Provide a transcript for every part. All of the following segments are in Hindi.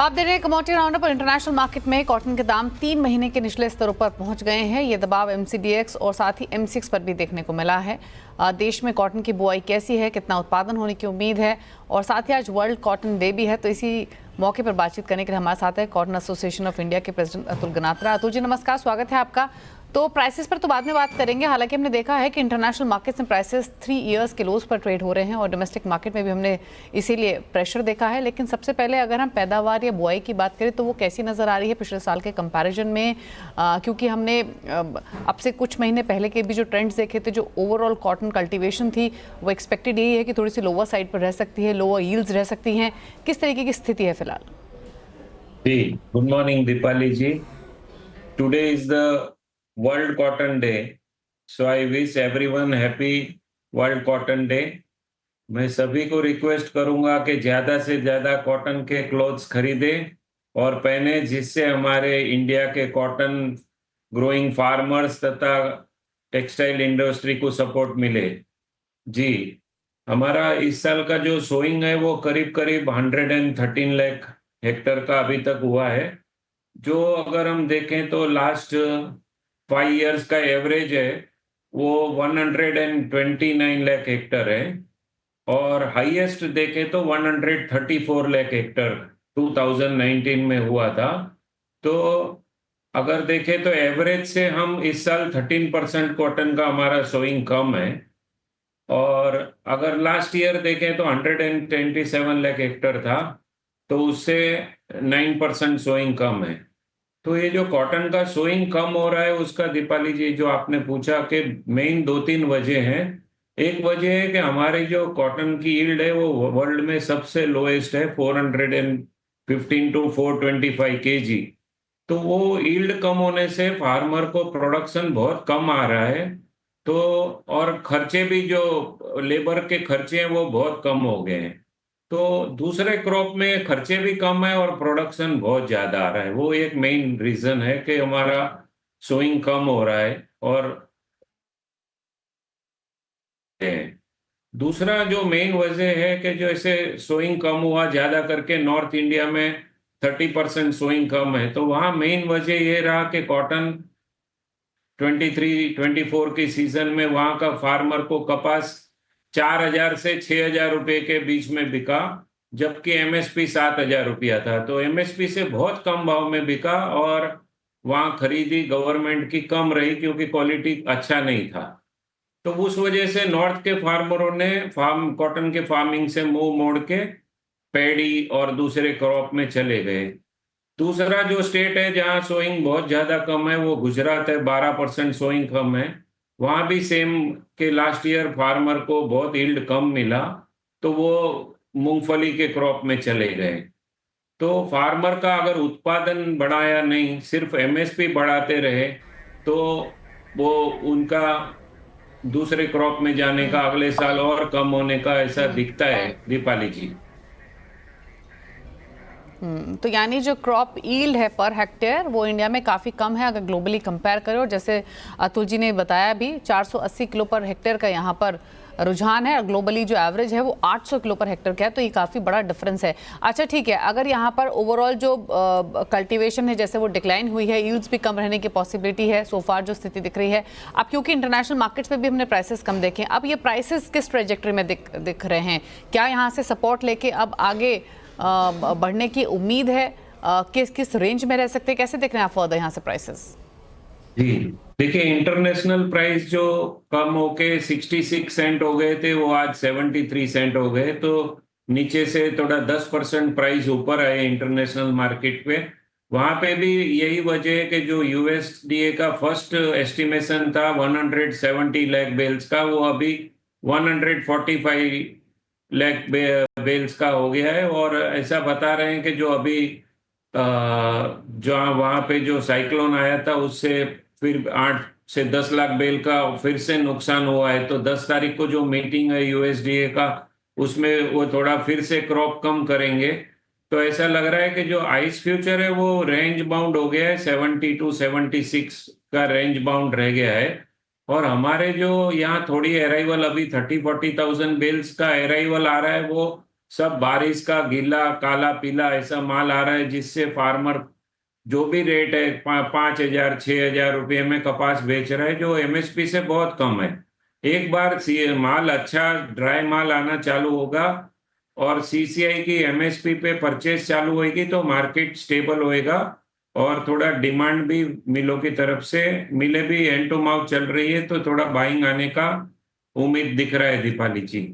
आप देख रहे हैं कमोडिटी राउंडअप पर। इंटरनेशनल मार्केट में कॉटन के दाम 3 महीने के निचले स्तरों पर पहुंच गए हैं। ये दबाव एमसीडीएक्स और साथ ही एमसीएक्स पर भी देखने को मिला है। देश में कॉटन की बुआई कैसी है, कितना उत्पादन होने की उम्मीद है, और साथ ही आज वर्ल्ड कॉटन डे भी है, तो इसी मौके पर बातचीत करने के लिए हमारे साथ है कॉटन एसोसिएशन ऑफ इंडिया के प्रेसिडेंट अतुल गनात्रा। अतुल जी नमस्कार, स्वागत है आपका। तो प्राइसेस पर तो बाद में बात करेंगे, हालांकि हमने देखा है कि इंटरनेशनल मार्केट्स में प्राइसेस 3 इयर्स के लोज पर ट्रेड हो रहे हैं और डोमेस्टिक मार्केट में भी हमने इसीलिए प्रेशर देखा है। लेकिन सबसे पहले अगर हम पैदावार या बुआई की बात करें तो वो कैसी नज़र आ रही है पिछले साल के कंपैरिजन में, क्योंकि हमने अब से कुछ महीने पहले के भी जो ट्रेंड्स देखे थे, जो ओवरऑल कॉटन कल्टिवेशन थी वो एक्सपेक्टेड यही है कि थोड़ी सी लोअर साइड पर रह सकती है, लोअर यील्ड्स रह सकती हैं। किस तरीके की स्थिति है फिलहाल? जी, good morning Deepali ji. Today is the world cotton day, so I wish everyone happy world cotton day. मैं सभी को रिक्वेस्ट करूंगा कि ज्यादा से ज्यादा कॉटन के क्लोथ्स खरीदें और पहने, जिससे हमारे इंडिया के कॉटन ग्रोइंग फार्मर्स तथा टेक्सटाइल इंडस्ट्री को सपोर्ट मिले। जी, हमारा इस साल का जो सोइंग है वो करीब करीब 113 लाख हेक्टर का अभी तक हुआ है, जो अगर हम देखें तो लास्ट 5 इयर्स का एवरेज है वो 129 लाख हेक्टर है, और हाईएस्ट देखें तो 134 लाख हेक्टर 2019 में हुआ था। तो अगर देखें तो एवरेज से हम इस साल 13% कॉटन का हमारा सोइंग कम है, और अगर लास्ट ईयर देखें तो 127 लाख हेक्टर था, तो उससे 9% सोइंग कम है। तो ये जो कॉटन का सोइंग कम हो रहा है उसका, दीपाली जी जो आपने पूछा, कि मेन 2-3 वजह हैं। एक वजह है कि हमारी जो कॉटन की यील्ड है वो वर्ल्ड में सबसे लोएस्ट है, 415 टू 425 केजी। तो वो यील्ड कम होने से फार्मर को प्रोडक्शन बहुत कम आ रहा है, तो और खर्चे भी, जो लेबर के खर्चे हैं वो बहुत कम हो गए हैं। तो दूसरे क्रॉप में खर्चे भी कम है और प्रोडक्शन बहुत ज्यादा आ रहा है। वो एक मेन रीजन है कि हमारा सोइंग कम हो रहा है। और दूसरा जो मेन वजह है कि जो ऐसे सोइंग कम हुआ, ज्यादा करके नॉर्थ इंडिया में 30% सोइंग कम है, तो वहां मेन वजह ये रहा कि कॉटन 23-24 की सीजन में वहां का फार्मर को कपास 4,000 से 6,000 रुपए के बीच में बिका, जबकि एमएसपी 7,000 रुपया था। तो एमएसपी से बहुत कम भाव में बिका, और वहां खरीदी गवर्नमेंट की कम रही क्योंकि क्वालिटी अच्छा नहीं था। तो उस वजह से नॉर्थ के फार्मरों ने कॉटन के फार्मिंग से मुंह मोड़ के पैडी और दूसरे क्रॉप में चले गए। दूसरा जो स्टेट है जहां सोइंग बहुत ज्यादा कम है वो गुजरात है, 12% सोइंग कम है। वहां भी सेम के लास्ट ईयर फार्मर को बहुत यील्ड कम मिला, तो वो मूंगफली के क्रॉप में चले गए। तो फार्मर का अगर उत्पादन बढ़ाया नहीं, सिर्फ एमएसपी बढ़ाते रहे, तो वो उनका दूसरे क्रॉप में जाने का अगले साल और कम होने का ऐसा दिखता है, दीपाली जी। तो यानी जो क्रॉप यील्ड है पर हेक्टेयर वो इंडिया में काफ़ी कम है अगर ग्लोबली कंपेयर करें, और जैसे अतुल जी ने बताया भी 480 किलो पर हेक्टेयर का यहाँ पर रुझान है, और ग्लोबली जो एवरेज है वो 800 किलो पर हेक्टेयर का है, तो ये काफ़ी बड़ा डिफरेंस है। अच्छा ठीक है, अगर यहाँ पर ओवरऑल जो कल्टीवेशन है जैसे वो डिक्लाइन हुई है, यील्ड्स भी कम रहने की पॉसिबिलिटी है, सो फार जो स्थिति दिख रही है अब, क्योंकि इंटरनेशनल मार्केट्स में भी हमने प्राइसेस कम देखे, अब ये प्राइसेस किस ट्रेजेक्टरी में दिख रहे हैं? क्या यहाँ से सपोर्ट लेके अब आगे बढ़ने की उम्मीद है? किस किस रेंज में रह सकते हैं? कैसे देख रहे हैं आप फर्दर यहाँ से प्राइसेस? जी, देखिए इंटरनेशनल प्राइस जो कम होके 66 सेंट हो गए थे वो आज 73 सेंट हो गए, तो नीचे से थोड़ा 10% प्राइस ऊपर आए इंटरनेशनल मार्केट पे। वहां पे भी यही वजह है कि जो यूएसडीए का फर्स्ट एस्टिमेशन था 170 लाख बेल्स का, वो अभी 145 लाख बेल्स का हो गया है। और ऐसा बता रहे हैं कि जो अभी जो वहां पे जो साइक्लोन आया था उससे फिर 8 से 10 लाख बेल का फिर से नुकसान हुआ है। तो 10 तारीख को जो मीटिंग है यूएसडीए का, उसमें वो थोड़ा फिर से क्रॉप कम करेंगे। तो ऐसा लग रहा है कि जो आइस फ्यूचर है वो रेंज बाउंड हो गया है, 70 टू 76 का रेंज बाउंड रह गया है। और हमारे जो यहाँ थोड़ी अराइवल अभी 30-40 थाउजेंड बेल्स का अराइवल आ रहा है, वो सब बारिश का गीला काला पीला ऐसा माल आ रहा है, जिससे फार्मर जो भी रेट है 5,000 6,000 रुपये में कपास बेच रहा है, जो एमएसपी से बहुत कम है। एक बार माल अच्छा ड्राई माल आना चालू होगा और सीसीआई की एमएसपी पे परचेस चालू होगी तो मार्केट स्टेबल होएगा और थोड़ा डिमांड भी मिलों की तरफ से, मिले भी हैंड टू माउथ चल रही है, तो थोड़ा बाइंग आने का उम्मीद दिख रहा है दीपाली जी।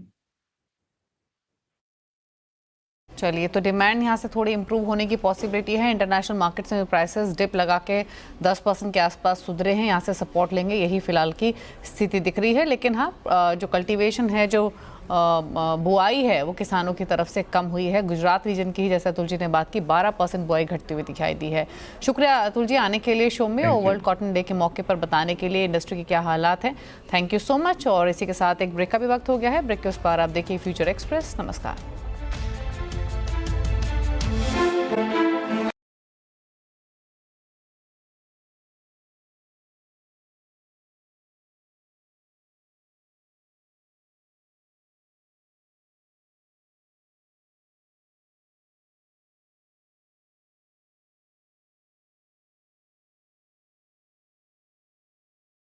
चलिए, तो डिमांड यहाँ से थोड़ी इंप्रूव होने की पॉसिबिलिटी है। इंटरनेशनल मार्केट्स में प्राइसेस डिप लगा के 10% के आसपास सुधरे हैं, यहाँ से सपोर्ट लेंगे, यही फिलहाल की स्थिति दिख रही है। लेकिन हाँ, जो कल्टीवेशन है, जो बुआई है, वो किसानों की तरफ से कम हुई है। गुजरात रीजन की ही, जैसा अतुल जी ने बात की, 12% बुआई घटती हुई दिखाई दी है। शुक्रिया अतुल जी आने के लिए शो में और वर्ल्ड कॉटन डे के मौके पर बताने के लिए इंडस्ट्री के क्या हालात हैं। Thank you so much. और इसी के साथ एक ब्रेक का भी वक्त हो गया है। ब्रेक के उस पार आप देखिए फ्यूचर एक्सप्रेस। नमस्कार।